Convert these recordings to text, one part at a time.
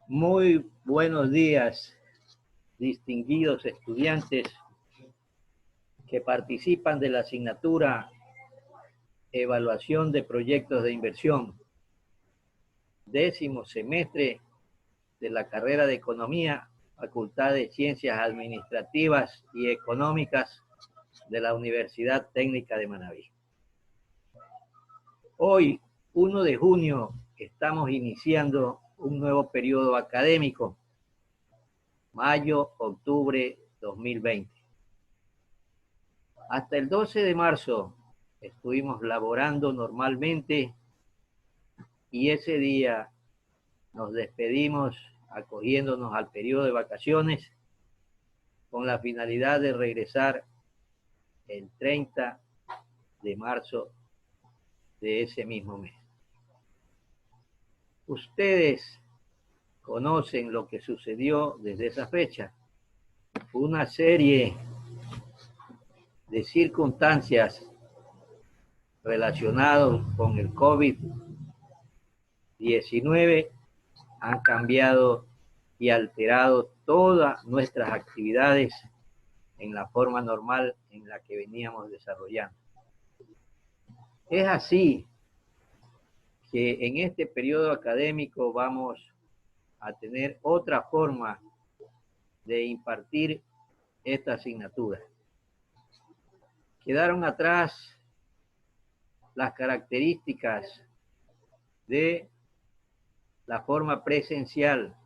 Muy buenos días, distinguidos estudiantes que participan de la asignatura Evaluación de Proyectos de Inversión, 10º semestre de la carrera de Economía, Facultad de Ciencias Administrativas y Económicas de la Universidad Técnica de Manabí. Hoy, 1 de junio, estamos iniciando un nuevo periodo académico, mayo-octubre 2020. Hasta el 12 de marzo estuvimos laborando normalmente y ese día nos despedimos acogiéndonos al periodo de vacaciones con la finalidad de regresar el 30 de marzo de ese mismo mes. Ustedes conocen lo que sucedió desde esa fecha. Una serie de circunstancias relacionadas con el COVID-19 han cambiado y alterado todas nuestras actividades en la forma normal en la que veníamos desarrollando. Es así que en este periodo académico vamos a tener otra forma de impartir esta asignatura. Quedaron atrás las características de la forma presencial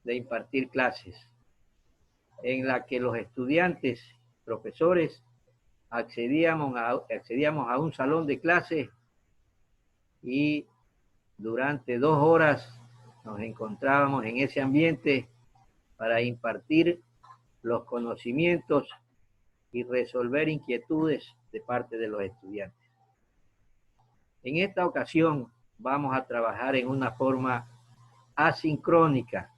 de impartir clases, en la que los estudiantes, profesores, accedíamos a un salón de clase y durante 2 horas nos encontrábamos en ese ambiente para impartir los conocimientos y resolver inquietudes de parte de los estudiantes. En esta ocasión vamos a trabajar en una forma asincrónica,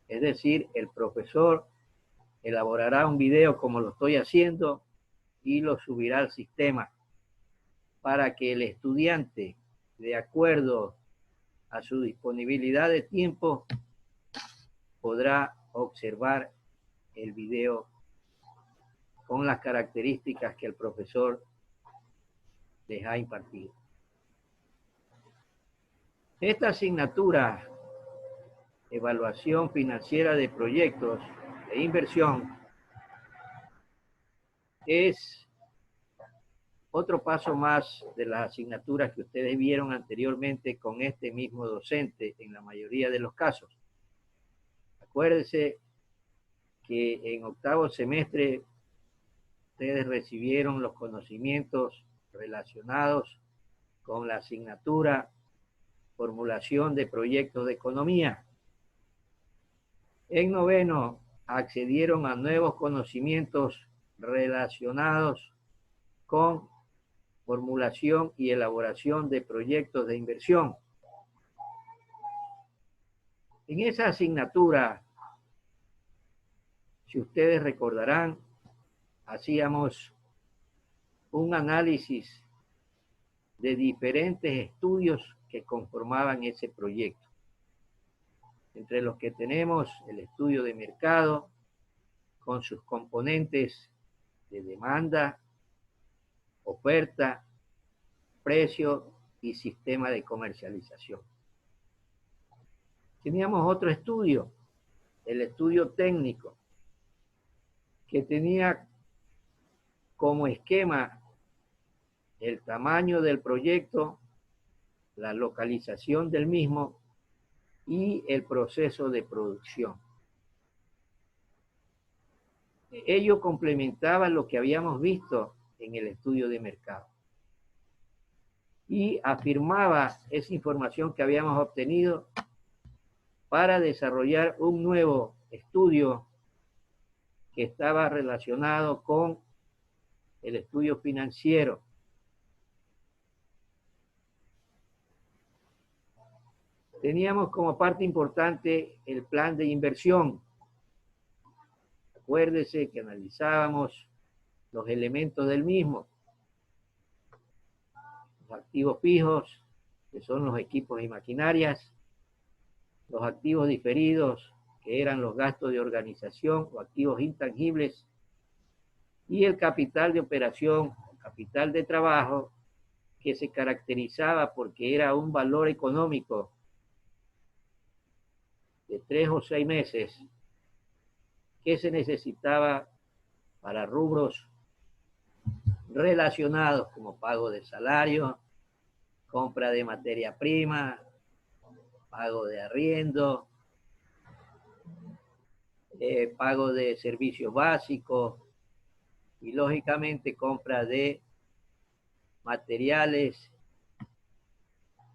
es decir, el profesor elaborará un video como lo estoy haciendo y lo subirá al sistema para que el estudiante, de acuerdo a su disponibilidad de tiempo, podrá observar el video con las características que el profesor les ha impartido. Esta asignatura, Evaluación Financiera de Proyectos de Inversión, es otro paso más de las asignaturas que ustedes vieron anteriormente con este mismo docente en la mayoría de los casos. Acuérdense que en 8º semestre ustedes recibieron los conocimientos relacionados con la asignatura Formulación de Proyectos de Economía. En 9º accedieron a nuevos conocimientos relacionados con formulación y elaboración de proyectos de inversión. En esa asignatura, si ustedes recordarán, hacíamos un análisis de diferentes estudios que conformaban ese proyecto, entre los que tenemos el estudio de mercado con sus componentes de demanda, oferta, precio y sistema de comercialización. Teníamos otro estudio, el estudio técnico, que tenía como esquema el tamaño del proyecto, la localización del mismo y el proceso de producción. Ello complementaba lo que habíamos visto en el estudio de mercado y afirmaba esa información que habíamos obtenido para desarrollar un nuevo estudio que estaba relacionado con el estudio financiero. Teníamos como parte importante el plan de inversión. Acuérdese que analizábamos los elementos del mismo, los activos fijos, que son los equipos y maquinarias, los activos diferidos, que eran los gastos de organización o activos intangibles, y el capital de operación, capital de trabajo, que se caracterizaba porque era un valor económico de 3 o 6 meses que se necesitaba para rubros relacionados como pago de salario, compra de materia prima, pago de arriendo, pago de servicios básicos y lógicamente compra de materiales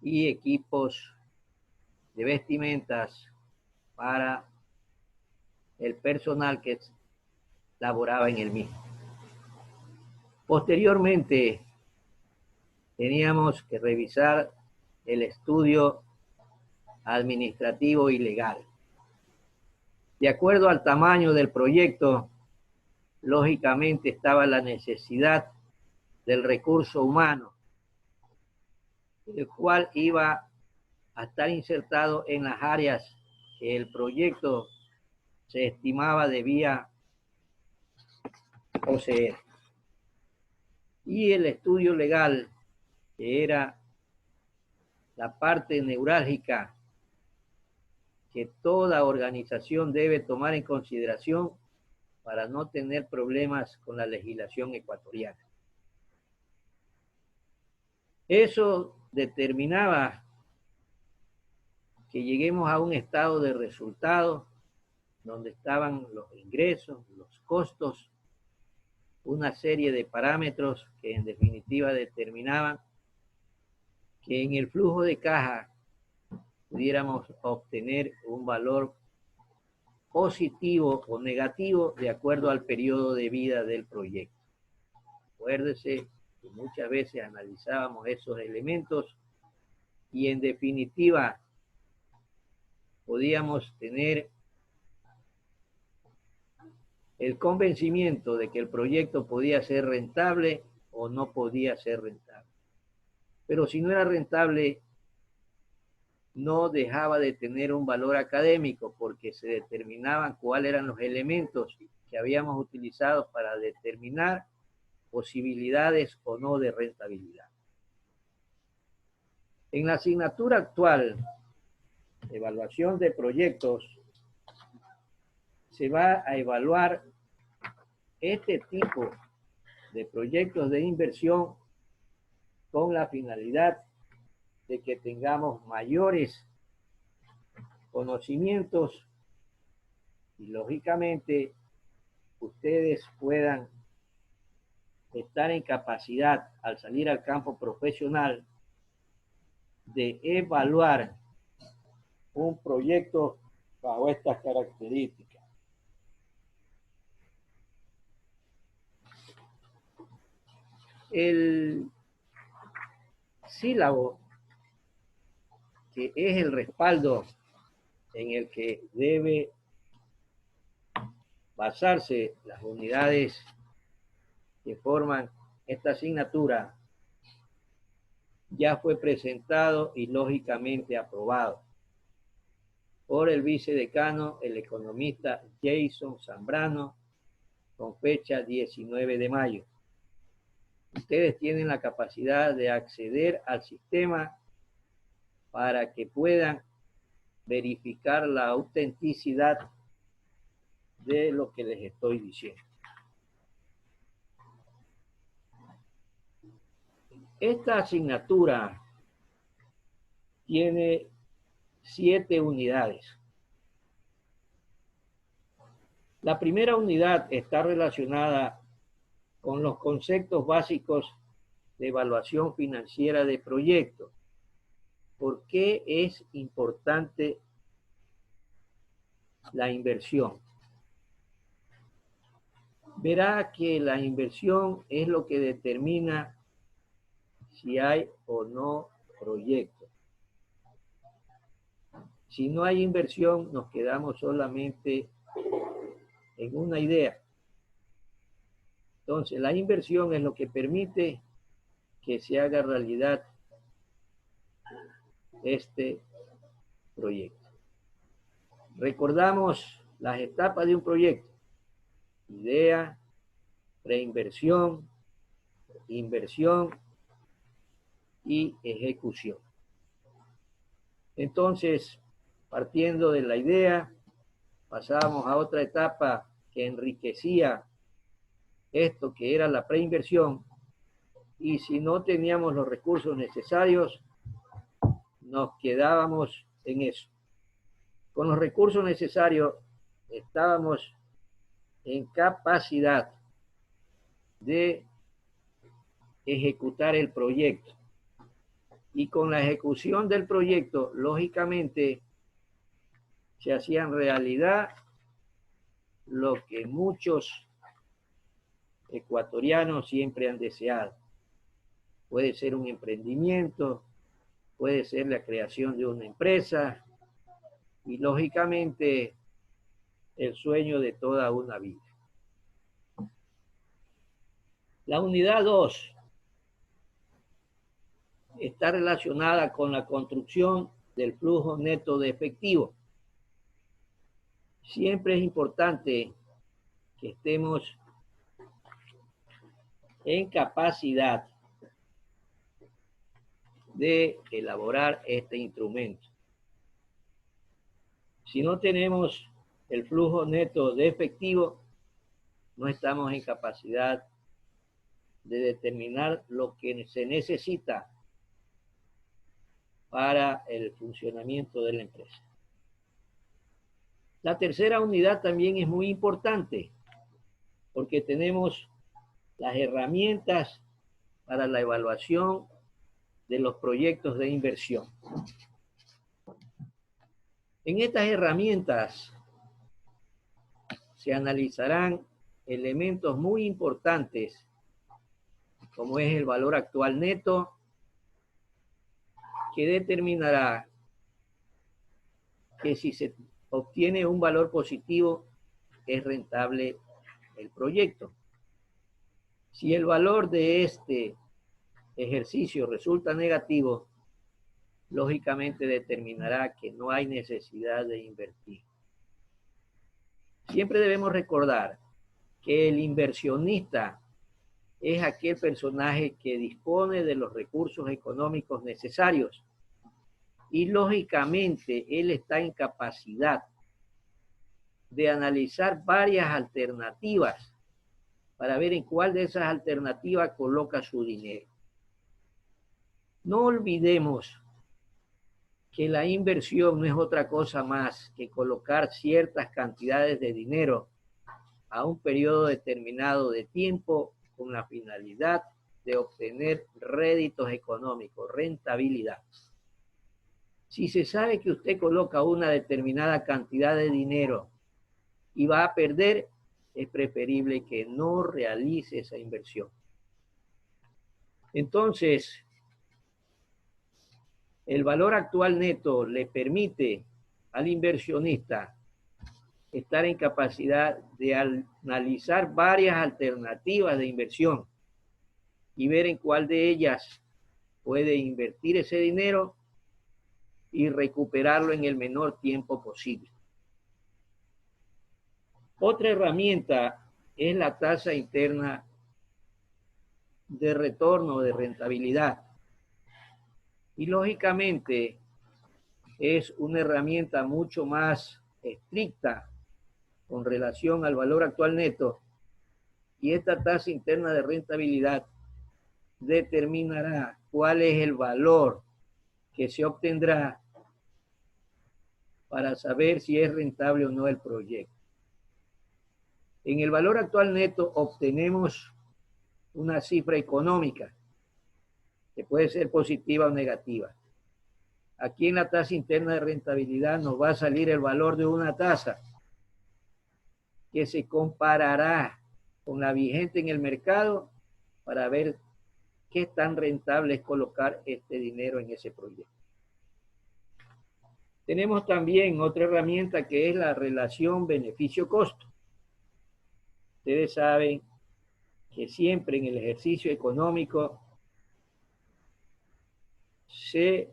y equipos de vestimentas para el personal que laboraba en el mismo. Posteriormente, teníamos que revisar el estudio administrativo y legal. De acuerdo al tamaño del proyecto, lógicamente estaba la necesidad del recurso humano, el cual iba a estar insertado en las áreas que el proyecto se estimaba debía poseer. Y el estudio legal, que era la parte neurálgica que toda organización debe tomar en consideración para no tener problemas con la legislación ecuatoriana. Eso determinaba que lleguemos a un estado de resultados donde estaban los ingresos, los costos, una serie de parámetros que en definitiva determinaban que en el flujo de caja pudiéramos obtener un valor positivo o negativo de acuerdo al periodo de vida del proyecto. Acuérdese que muchas veces analizábamos esos elementos y en definitiva podíamos tener el convencimiento de que el proyecto podía ser rentable o no podía ser rentable. Pero si no era rentable, no dejaba de tener un valor académico porque se determinaban cuáles eran los elementos que habíamos utilizado para determinar posibilidades o no de rentabilidad. En la asignatura actual, evaluación de proyectos, se va a evaluar este tipo de proyectos de inversión con la finalidad de que tengamos mayores conocimientos y lógicamente ustedes puedan estar en capacidad al salir al campo profesional de evaluar un proyecto bajo estas características. El sílabo, que es el respaldo en el que debe basarse las unidades que forman esta asignatura, ya fue presentado y lógicamente aprobado por el vicedecano, el economista Jason Zambrano, con fecha 19 de mayo. Ustedes tienen la capacidad de acceder al sistema para que puedan verificar la autenticidad de lo que les estoy diciendo. Esta asignatura tiene 7 unidades. La primera unidad está relacionada con los conceptos básicos de evaluación financiera de proyectos. ¿Por qué es importante la inversión? Verá que la inversión es lo que determina si hay o no proyecto. Si no hay inversión, nos quedamos solamente en una idea. Entonces, la inversión es lo que permite que se haga realidad este proyecto. Recordamos las etapas de un proyecto: idea, preinversión, inversión y ejecución. Entonces, partiendo de la idea, pasábamos a otra etapa que enriquecía esto que era la preinversión, y si no teníamos los recursos necesarios, nos quedábamos en eso. Con los recursos necesarios estábamos en capacidad de ejecutar el proyecto. Y con la ejecución del proyecto, lógicamente, se hacían realidad lo que muchos ecuatorianos siempre han deseado. Puede ser un emprendimiento, puede ser la creación de una empresa y, lógicamente, el sueño de toda una vida. La unidad 2 está relacionada con la construcción del flujo neto de efectivo. Siempre es importante que estemos en capacidad de elaborar este instrumento. Si no tenemos el flujo neto de efectivo, no estamos en capacidad de determinar lo que se necesita para el funcionamiento de la empresa. La tercera unidad también es muy importante porque tenemos las herramientas para la evaluación de los proyectos de inversión. En estas herramientas se analizarán elementos muy importantes como es el valor actual neto, que determinará que si se obtiene un valor positivo es rentable el proyecto. Si el valor de este ejercicio resulta negativo, lógicamente determinará que no hay necesidad de invertir. Siempre debemos recordar que el inversionista es aquel personaje que dispone de los recursos económicos necesarios y, lógicamente, él está en capacidad de analizar varias alternativas para ver en cuál de esas alternativas coloca su dinero. No olvidemos que la inversión no es otra cosa más que colocar ciertas cantidades de dinero a un periodo determinado de tiempo con la finalidad de obtener réditos económicos, rentabilidad. Si se sabe que usted coloca una determinada cantidad de dinero y va a perder, es preferible que no realice esa inversión. Entonces, el valor actual neto le permite al inversionista estar en capacidad de analizar varias alternativas de inversión y ver en cuál de ellas puede invertir ese dinero y recuperarlo en el menor tiempo posible. Otra herramienta es la tasa interna de retorno, de rentabilidad. Y lógicamente es una herramienta mucho más estricta con relación al valor actual neto, y esta tasa interna de rentabilidad determinará cuál es el valor que se obtendrá para saber si es rentable o no el proyecto. En el valor actual neto obtenemos una cifra económica que puede ser positiva o negativa. Aquí en la tasa interna de rentabilidad nos va a salir el valor de una tasa que se comparará con la vigente en el mercado para ver qué tan rentable es colocar este dinero en ese proyecto. Tenemos también otra herramienta que es la relación beneficio-costo. Ustedes saben que siempre en el ejercicio económico se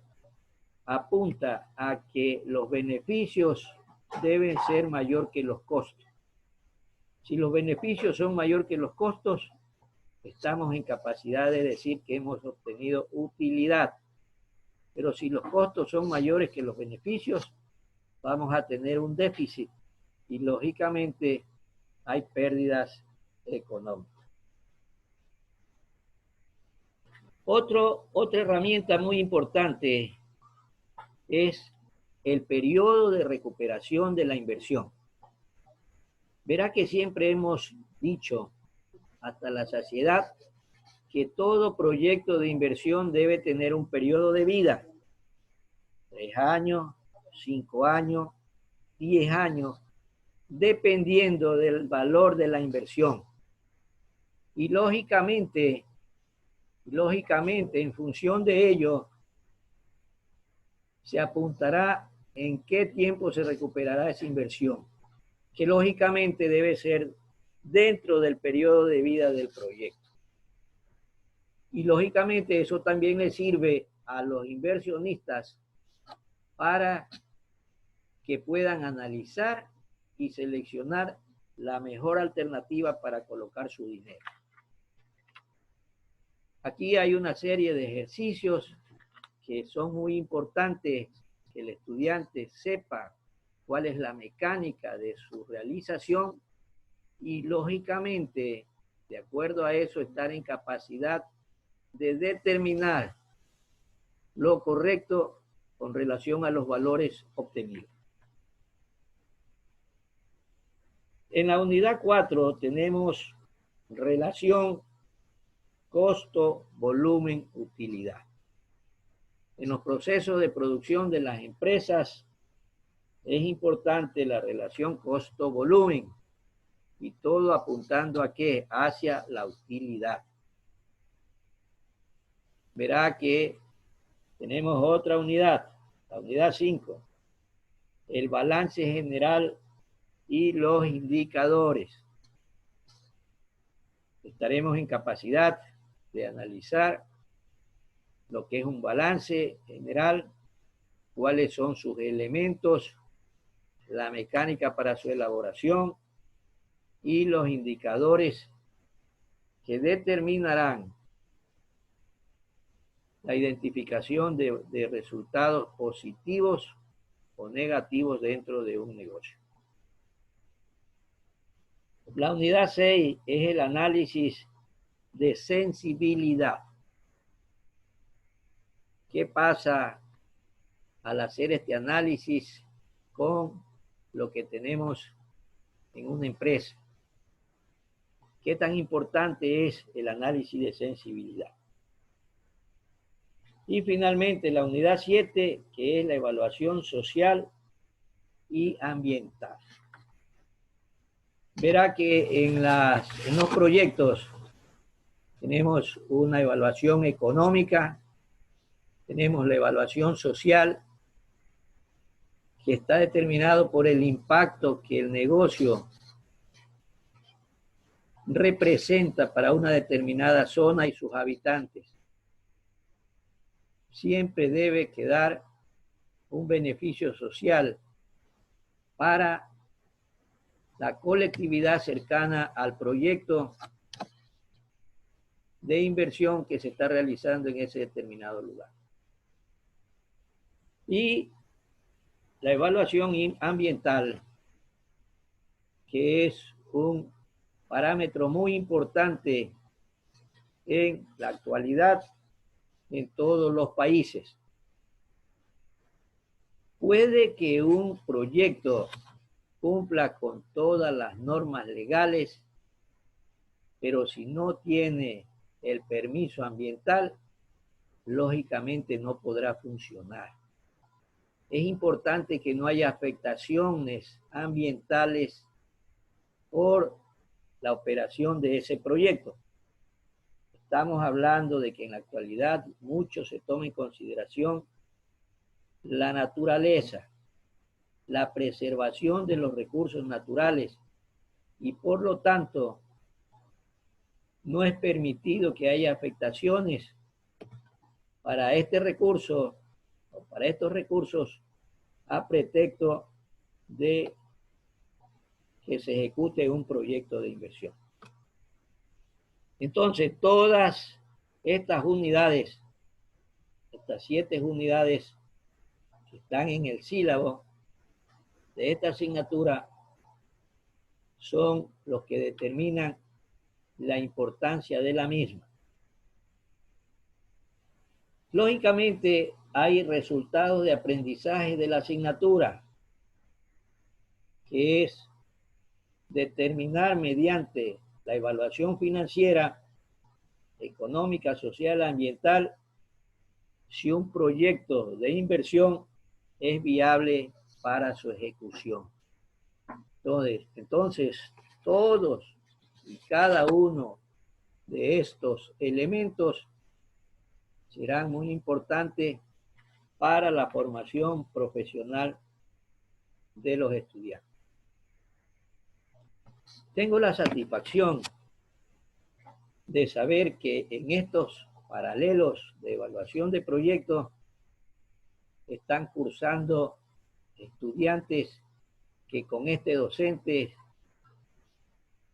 apunta a que los beneficios deben ser mayor que los costos. Si los beneficios son mayor que los costos, estamos en capacidad de decir que hemos obtenido utilidad. Pero si los costos son mayores que los beneficios, vamos a tener un déficit y lógicamente hay pérdidas económicas. Otra herramienta muy importante es el periodo de recuperación de la inversión. Verá que siempre hemos dicho hasta la saciedad que todo proyecto de inversión debe tener un periodo de vida. 3 años, 5 años, 10 años, dependiendo del valor de la inversión. Y lógicamente, en función de ello, se apuntará en qué tiempo se recuperará esa inversión, que lógicamente debe ser dentro del periodo de vida del proyecto. Y lógicamente eso también le sirve a los inversionistas para que puedan analizar y seleccionar la mejor alternativa para colocar su dinero. Aquí hay una serie de ejercicios que son muy importantes que el estudiante sepa cuál es la mecánica de su realización y lógicamente, de acuerdo a eso, estar en capacidad de determinar lo correcto con relación a los valores obtenidos. En la unidad 4 tenemos relación costo, volumen, utilidad. En los procesos de producción de las empresas es importante la relación costo-volumen y todo apuntando a qué? Hacia la utilidad. Verá que tenemos otra unidad, la unidad 5, el balance general y los indicadores. Estaremos en capacidad de analizar lo que es un balance general, cuáles son sus elementos, la mecánica para su elaboración y los indicadores que determinarán la identificación de resultados positivos o negativos dentro de un negocio. La unidad 6 es el análisis de sensibilidad. ¿Qué pasa al hacer este análisis con lo que tenemos en una empresa? ¿Qué tan importante es el análisis de sensibilidad? Y finalmente la unidad 7, que es la evaluación social y ambiental. Verá que en los proyectos tenemos una evaluación económica, tenemos la evaluación social, que está determinado por el impacto que el negocio representa para una determinada zona y sus habitantes. Siempre debe quedar un beneficio social para la colectividad cercana al proyecto de inversión que se está realizando en ese determinado lugar. Y la evaluación ambiental, que es un parámetro muy importante en la actualidad en todos los países. Puede que un proyecto cumpla con todas las normas legales, pero si no tiene el permiso ambiental, lógicamente no podrá funcionar. Es importante que no haya afectaciones ambientales por la operación de ese proyecto. Estamos hablando de que en la actualidad mucho se toma en consideración la naturaleza, la preservación de los recursos naturales y por lo tanto no es permitido que haya afectaciones para este recurso o para estos recursos a pretexto de que se ejecute un proyecto de inversión. Entonces, todas estas unidades, estas 7 unidades que están en el sílabo de esta asignatura, son los que determinan la importancia de la misma. Lógicamente, hay resultados de aprendizaje de la asignatura, que es determinar mediante la evaluación financiera, económica, social, ambiental, si un proyecto de inversión es viable para su ejecución. Entonces, todos y cada uno de estos elementos serán muy importantes para la formación profesional de los estudiantes. Tengo la satisfacción de saber que en estos paralelos de evaluación de proyectos están cursando estudiantes que con este docente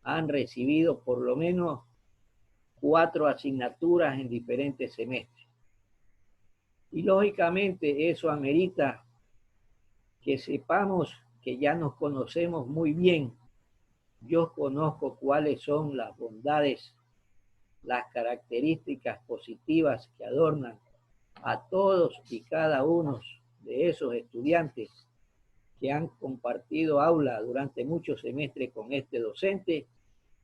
han recibido por lo menos 4 asignaturas en diferentes semestres. Y lógicamente eso amerita que sepamos que ya nos conocemos muy bien. Yo conozco cuáles son las bondades, las características positivas que adornan a todos y cada uno de esos estudiantes que han compartido aula durante muchos semestres con este docente,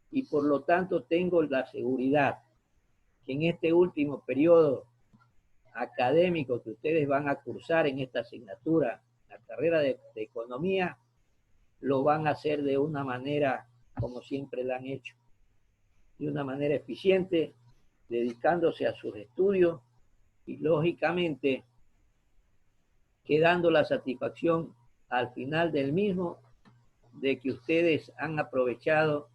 y por lo tanto tengo la seguridad que en este último periodo académico que ustedes van a cursar en esta asignatura, la carrera de economía, lo van a hacer de una manera como siempre la han hecho, de una manera eficiente, dedicándose a sus estudios y lógicamente quedando la satisfacción al final del mismo de que ustedes han aprovechado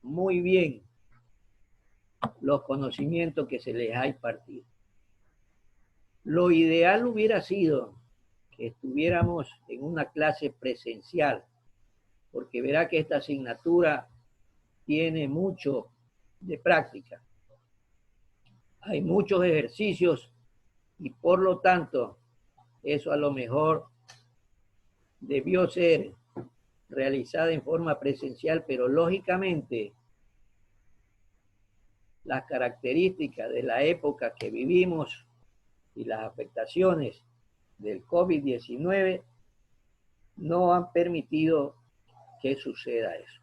muy bien los conocimientos que se les ha impartido. Lo ideal hubiera sido que estuviéramos en una clase presencial, porque verá que esta asignatura tiene mucho de práctica. Hay muchos ejercicios y por lo tanto eso a lo mejor debió ser realizada en forma presencial, pero lógicamente las características de la época que vivimos y las afectaciones del COVID-19 no han permitido que suceda eso.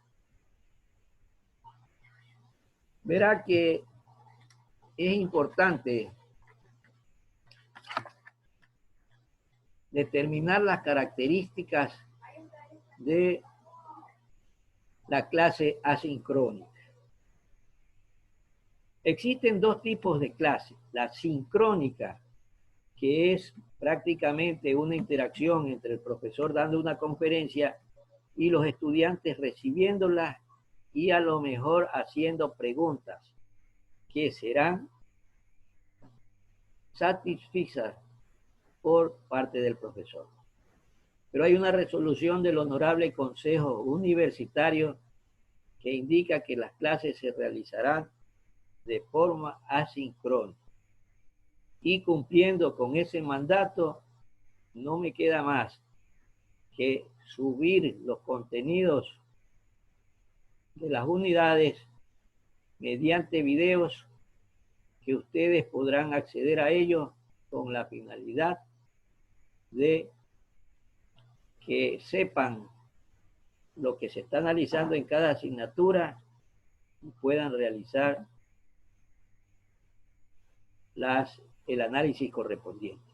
Verá que es importante determinar las características de la clase asincrónica. Existen 2 tipos de clase. La sincrónica, que es prácticamente una interacción entre el profesor dando una conferencia y los estudiantes recibiéndola y a lo mejor haciendo preguntas que serán satisfechas por parte del profesor. Pero hay una resolución del Honorable Consejo Universitario que indica que las clases se realizarán de forma asincrónica. Y cumpliendo con ese mandato, no me queda más que subir los contenidos de las unidades mediante videos que ustedes podrán acceder a ellos con la finalidad de que sepan lo que se está analizando en cada asignatura y puedan realizar el análisis correspondiente.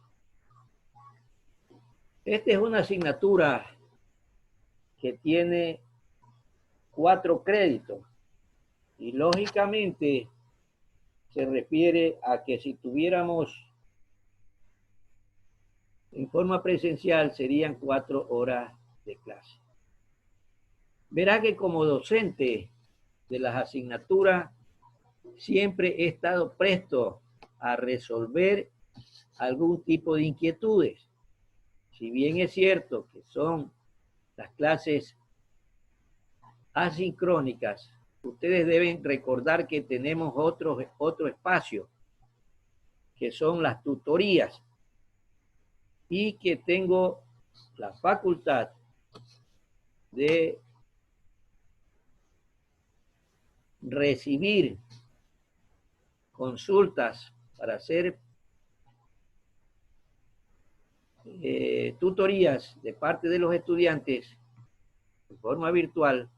Esta es una asignatura que tiene 4 créditos y lógicamente se refiere a que si tuviéramos en forma presencial serían 4 horas de clase. Verá que como docente de las asignaturas siempre he estado presto a resolver algún tipo de inquietudes. si bien es cierto que son las clases asincrónicas, ustedes deben recordar que tenemos otro espacio, que son las tutorías, y que tengo la facultad de recibir consultas para hacer tutorías de parte de los estudiantes de forma virtual,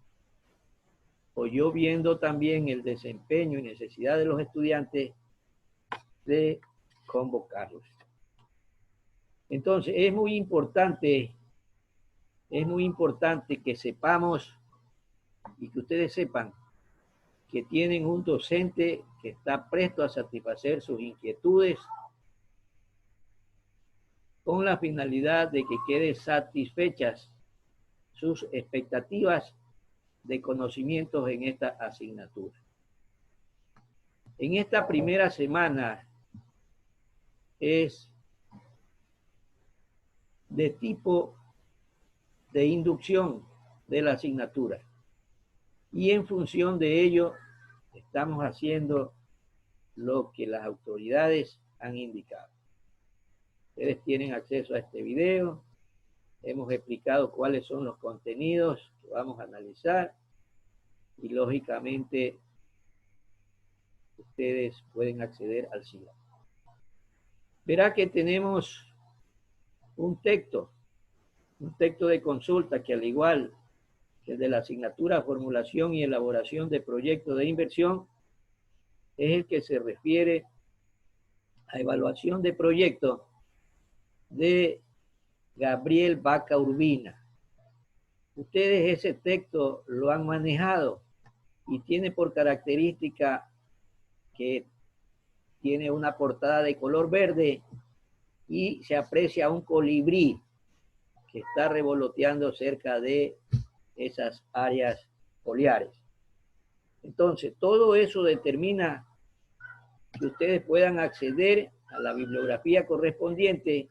o yo viendo también el desempeño y necesidad de los estudiantes de convocarlos. Entonces, es muy importante que sepamos y que ustedes sepan que tienen un docente que está presto a satisfacer sus inquietudes con la finalidad de que queden satisfechas sus expectativas de conocimientos en esta asignatura. En esta primera semana es de tipo de inducción de la asignatura, y en función de ello estamos haciendo lo que las autoridades han indicado. Ustedes tienen acceso a este video. Hemos explicado cuáles son los contenidos que vamos a analizar y lógicamente ustedes pueden acceder al sitio. Verá que tenemos un texto de consulta que, al igual que el de la asignatura Formulación y Elaboración de Proyectos de Inversión, es el que se refiere a evaluación de proyectos de Gabriel Vaca Urbina. Ustedes ese texto lo han manejado y tiene por característica que tiene una portada de color verde y se aprecia un colibrí que está revoloteando cerca de esas áreas foliares. Entonces, todo eso determina que ustedes puedan acceder a la bibliografía correspondiente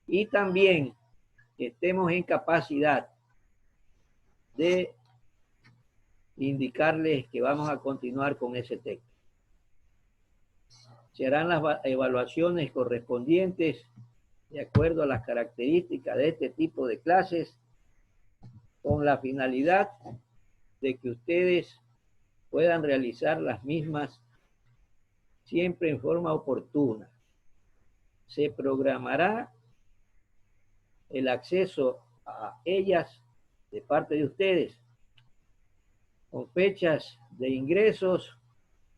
y también que estemos en capacidad de indicarles que vamos a continuar con ese texto. Se harán las evaluaciones correspondientes de acuerdo a las características de este tipo de clases, con la finalidad de que ustedes puedan realizar las mismas siempre en forma oportuna. Se programará el acceso a ellas de parte de ustedes con fechas de ingresos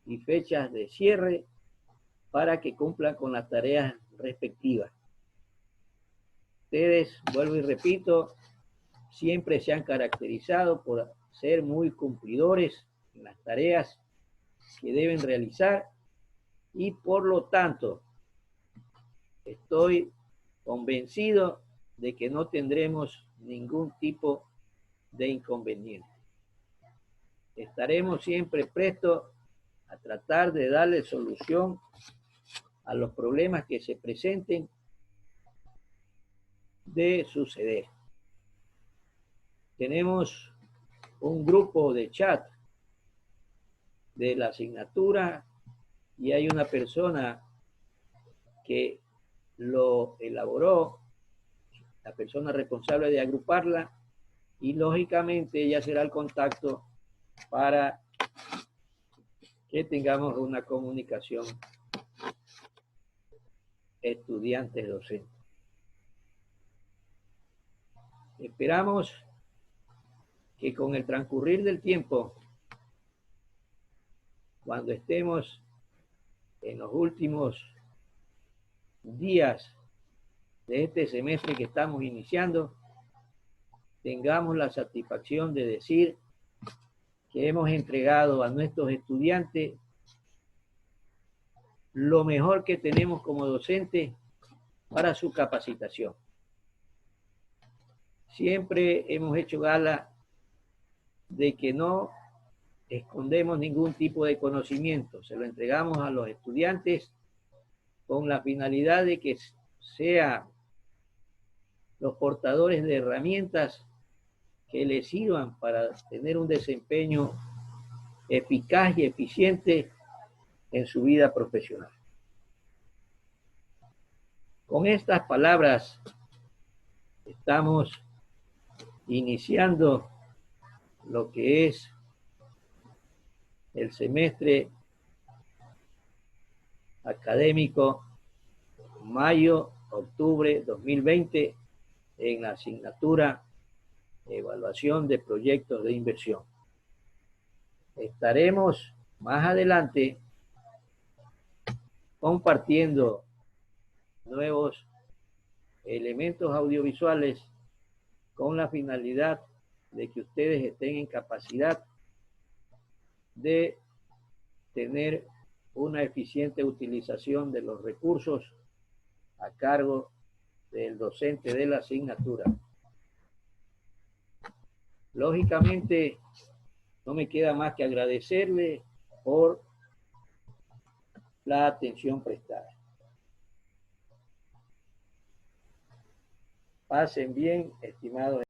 y fechas de cierre para que cumplan con las tareas respectivas. Ustedes, vuelvo y repito, siempre se han caracterizado por ser muy cumplidores en las tareas que deben realizar y por lo tanto estoy convencido de que no tendremos ningún tipo de inconveniente. Estaremos siempre prestos a tratar de darle solución a los problemas que se presenten de suceder. Tenemos un grupo de chat de la asignatura y hay una persona que lo elaboró, la persona responsable de agruparla, y lógicamente ella será el contacto para que tengamos una comunicación estudiantes-docentes. Esperamos que con el transcurrir del tiempo, cuando estemos en los últimos días de este semestre que estamos iniciando, tengamos la satisfacción de decir que hemos entregado a nuestros estudiantes lo mejor que tenemos como docentes para su capacitación. Siempre hemos hecho gala de que no escondemos ningún tipo de conocimiento, se lo entregamos a los estudiantes con la finalidad de que sea los portadores de herramientas que les sirvan para tener un desempeño eficaz y eficiente en su vida profesional. Con estas palabras estamos iniciando lo que es el semestre académico mayo-octubre 2020 en la asignatura Evaluación de Proyectos de Inversión. Estaremos más adelante compartiendo nuevos elementos audiovisuales con la finalidad de que ustedes estén en capacidad de tener una eficiente utilización de los recursos a cargo del docente de la asignatura. Lógicamente, no me queda más que agradecerle por la atención prestada. Pasen bien, estimados.